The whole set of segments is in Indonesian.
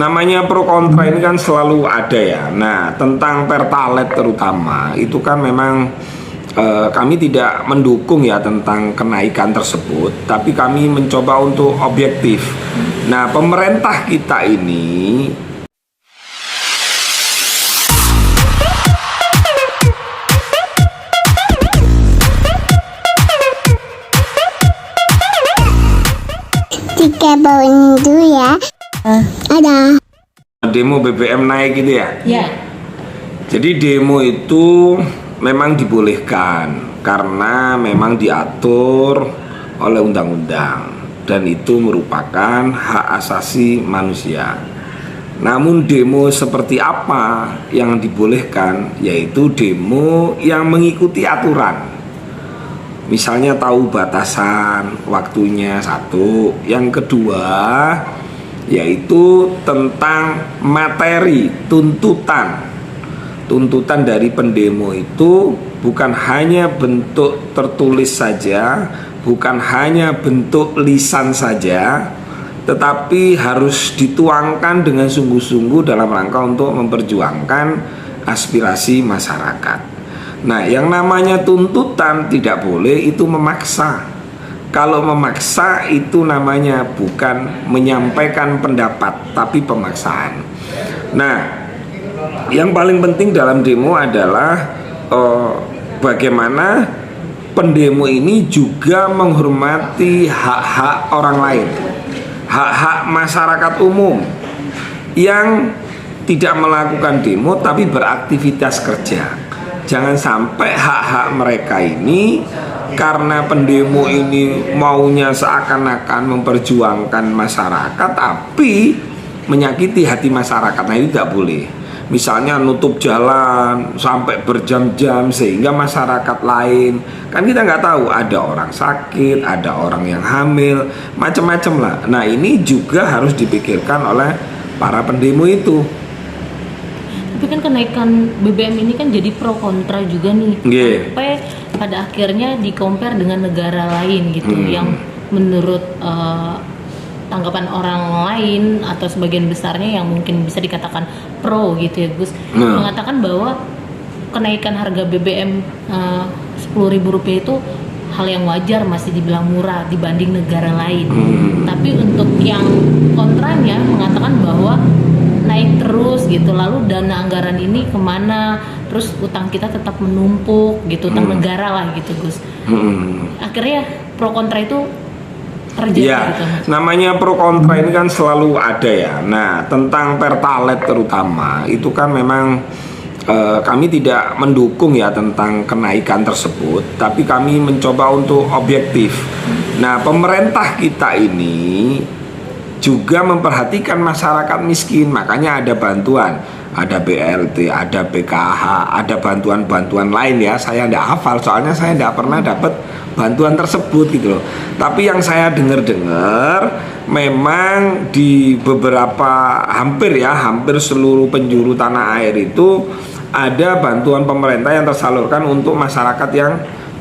Namanya pro kontra ini kan selalu ada ya. Nah, tentang Pertalite terutama itu kan memang kami tidak mendukung ya tentang kenaikan tersebut, tapi kami mencoba untuk objektif. Nah, pemerintah kita ini Tiga bawang dulu ya. Ada demo BBM naik gitu ya. Ya. Jadi demo itu memang dibolehkan karena memang diatur oleh undang-undang dan itu merupakan hak asasi manusia. Namun demo seperti apa yang dibolehkan, yaitu demo yang mengikuti aturan. Misalnya tahu batasan waktunya satu, yang kedua yaitu tentang materi tuntutan dari pendemo itu bukan hanya bentuk tertulis saja, bukan hanya bentuk lisan saja, tetapi harus dituangkan dengan sungguh-sungguh dalam rangka untuk memperjuangkan aspirasi masyarakat. Nah, yang namanya tuntutan tidak boleh itu memaksa. Kalau memaksa itu namanya bukan menyampaikan pendapat, tapi pemaksaan. Nah, yang paling penting dalam demo adalah bagaimana pendemo ini juga menghormati hak-hak orang lain, hak-hak masyarakat umum yang tidak melakukan demo tapi beraktivitas kerja. Jangan sampai hak-hak mereka ini karena pendemo ini maunya seakan-akan memperjuangkan masyarakat tapi menyakiti hati masyarakat. Nah, itu tidak boleh. Misalnya nutup jalan sampai berjam-jam sehingga masyarakat lain, kan kita nggak tahu, ada orang sakit, ada orang yang hamil, macam-macam lah. Nah, ini juga harus dipikirkan oleh para pendemo itu. Tapi kan kenaikan BBM ini kan jadi pro kontra juga nih. Sampai pada akhirnya di-compare dengan negara lain gitu yang menurut tanggapan orang lain atau sebagian besarnya yang mungkin bisa dikatakan pro gitu ya Gus, mengatakan bahwa kenaikan harga BBM Rp10.000 itu hal yang wajar, masih dibilang murah dibanding negara lain. Tapi untuk yang kontranya mengatakan bahwa naik terus gitu, lalu dana anggaran ini kemana, terus utang kita tetap menumpuk gitu, utang negara lah gitu Gus. Akhirnya pro kontra itu terjadi ya, gitu. Namanya pro kontra ini kan selalu ada ya. Nah, tentang Pertalite terutama itu kan memang kami tidak mendukung ya tentang kenaikan tersebut, tapi kami mencoba untuk objektif. Nah, pemerintah kita ini juga memperhatikan masyarakat miskin, makanya ada bantuan, ada BLT, ada PKH, ada bantuan-bantuan lain ya. Saya tidak hafal soalnya saya tidak pernah dapat bantuan tersebut gitu loh. Tapi yang saya dengar memang di beberapa hampir seluruh penjuru tanah air itu ada bantuan pemerintah yang tersalurkan untuk masyarakat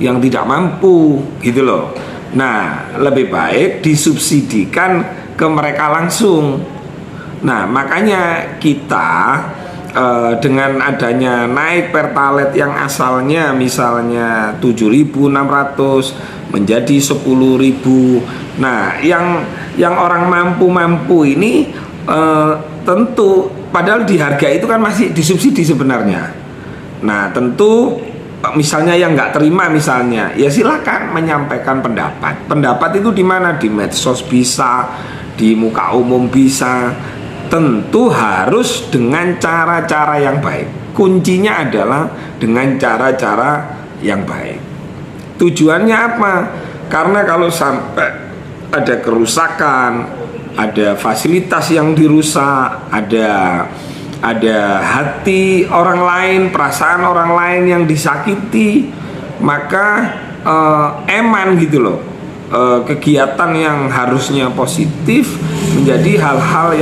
yang tidak mampu gitu loh. Nah, lebih baik disubsidikan ke mereka langsung. Nah, makanya kita dengan adanya naik Pertalite yang asalnya misalnya 7.600 menjadi 10.000. Nah, yang orang mampu ini tentu padahal di harga itu kan masih disubsidi sebenarnya. Nah, tentu misalnya yang nggak terima misalnya, ya silakan menyampaikan pendapat. Pendapat itu di mana? Di medsos bisa, di muka umum bisa. Tentu harus dengan cara-cara yang baik. Kuncinya adalah dengan cara-cara yang baik. Tujuannya apa? Karena kalau sampai ada kerusakan, ada fasilitas yang dirusak, ada hati orang lain, perasaan orang lain yang disakiti, maka eman gitu loh. Kegiatan yang harusnya positif menjadi hal-hal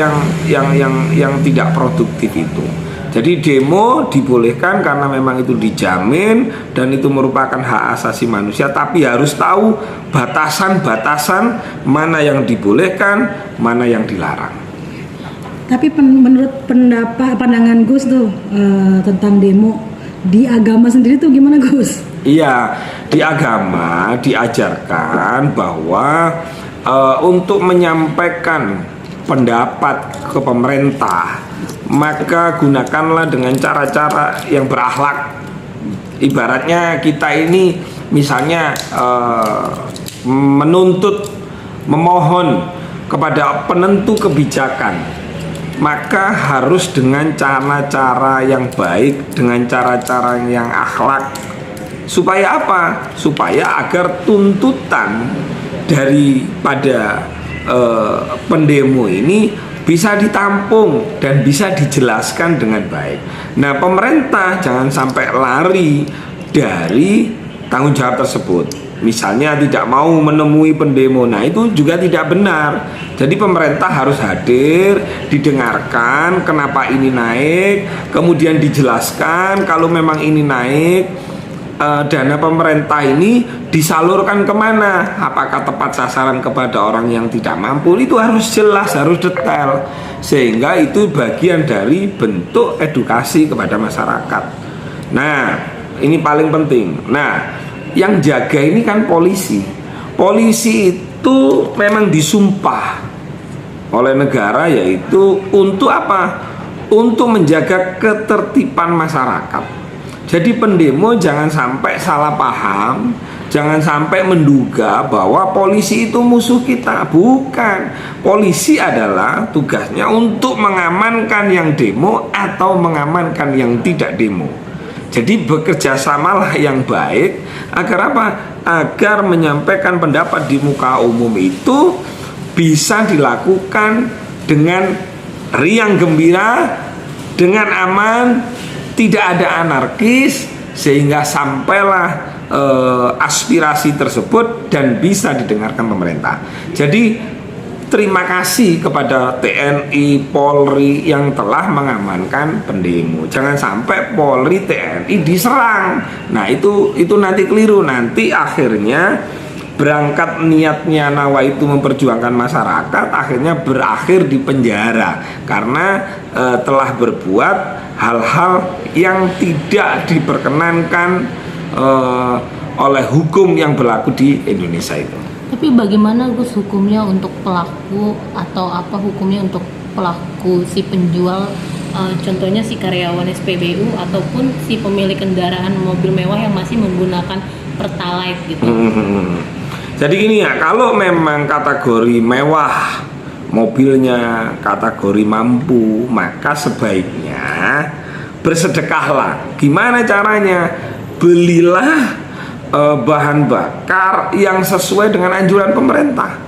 yang tidak produktif itu. Jadi demo dibolehkan karena memang itu dijamin dan itu merupakan hak asasi manusia, tapi harus tahu batasan-batasan mana yang dibolehkan, mana yang dilarang. Tapi menurut pandangan Gus tuh tentang demo di agama sendiri tuh gimana Gus? Iya, di agama diajarkan bahwa untuk menyampaikan pendapat ke pemerintah, maka gunakanlah dengan cara-cara yang berakhlak. Ibaratnya kita ini misalnya memohon kepada penentu kebijakan, maka harus dengan cara-cara yang baik, dengan cara-cara yang akhlak. Supaya apa? Supaya agar tuntutan daripada pendemo ini bisa ditampung dan bisa dijelaskan dengan baik. Nah, pemerintah jangan sampai lari dari tanggung jawab tersebut. Misalnya tidak mau menemui pendemo, nah itu juga tidak benar. Jadi pemerintah harus hadir, didengarkan kenapa ini naik, kemudian dijelaskan kalau memang ini naik, dana pemerintah ini disalurkan kemana, apakah tepat sasaran kepada orang yang tidak mampu, itu harus jelas, harus detail, sehingga itu bagian dari bentuk edukasi kepada masyarakat. Nah, ini paling penting. Nah, yang jaga ini kan polisi. Polisi itu memang disumpah oleh negara, yaitu untuk apa? Untuk menjaga ketertiban masyarakat. Jadi pendemo jangan sampai salah paham, jangan sampai menduga bahwa polisi itu musuh kita. Bukan. Polisi adalah tugasnya untuk mengamankan yang demo atau mengamankan yang tidak demo. Jadi bekerja samalah yang baik agar apa? Agar menyampaikan pendapat di muka umum itu bisa dilakukan dengan riang gembira, dengan aman, tidak ada anarkis, sehingga sampailah aspirasi tersebut dan bisa didengarkan pemerintah. Jadi terima kasih kepada TNI, Polri yang telah mengamankan pendemo. Jangan sampai Polri, TNI diserang. Nah itu nanti keliru. Nanti akhirnya berangkat niatnya nawaitu memperjuangkan masyarakat, akhirnya berakhir di penjara karena telah berbuat hal-hal yang tidak diperkenankan oleh hukum yang berlaku di Indonesia itu. Tapi bagaimana Gus hukumnya untuk pelaku, atau apa hukumnya untuk pelaku si penjual, contohnya si karyawan SPBU ataupun si pemilik kendaraan mobil mewah yang masih menggunakan Pertalite gitu? Jadi gini ya, kalau memang kategori mewah, mobilnya kategori mampu, maka sebaiknya bersedekahlah. Gimana caranya? Belilah bahan bakar yang sesuai dengan anjuran pemerintah.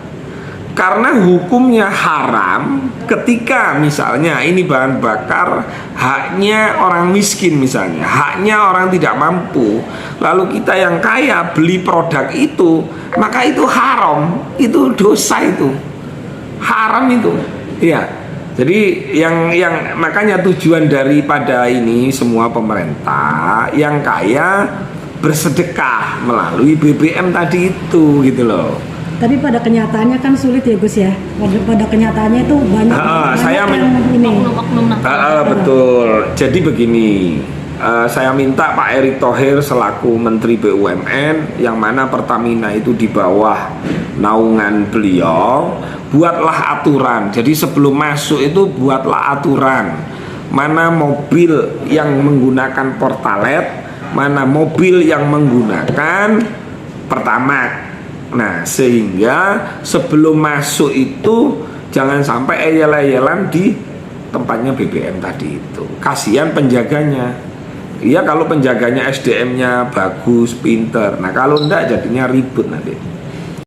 Karena hukumnya haram ketika misalnya ini bahan bakar haknya orang miskin, misalnya haknya orang tidak mampu, lalu kita yang kaya beli produk itu, maka itu haram, itu dosa, itu haram itu. Ya. Jadi yang makanya tujuan daripada ini semua pemerintah yang kaya bersedekah melalui BBM tadi itu, gitu loh. Tapi pada kenyataannya kan sulit ya Gus ya. Pada kenyataannya itu banyak betul. Jadi begini, saya minta Pak Erick Thohir selaku Menteri BUMN, yang mana Pertamina itu di bawah naungan beliau, buatlah aturan. Jadi sebelum masuk itu buatlah aturan mana mobil yang menggunakan Pertalite, mana mobil yang menggunakan Pertamax. Nah, sehingga sebelum masuk itu jangan sampai eyel-eyelan di tempatnya BBM tadi itu. Kasihan penjaganya. Iya, kalau penjaganya SDM-nya bagus, pinter. Nah, kalau enggak jadinya ribut nanti.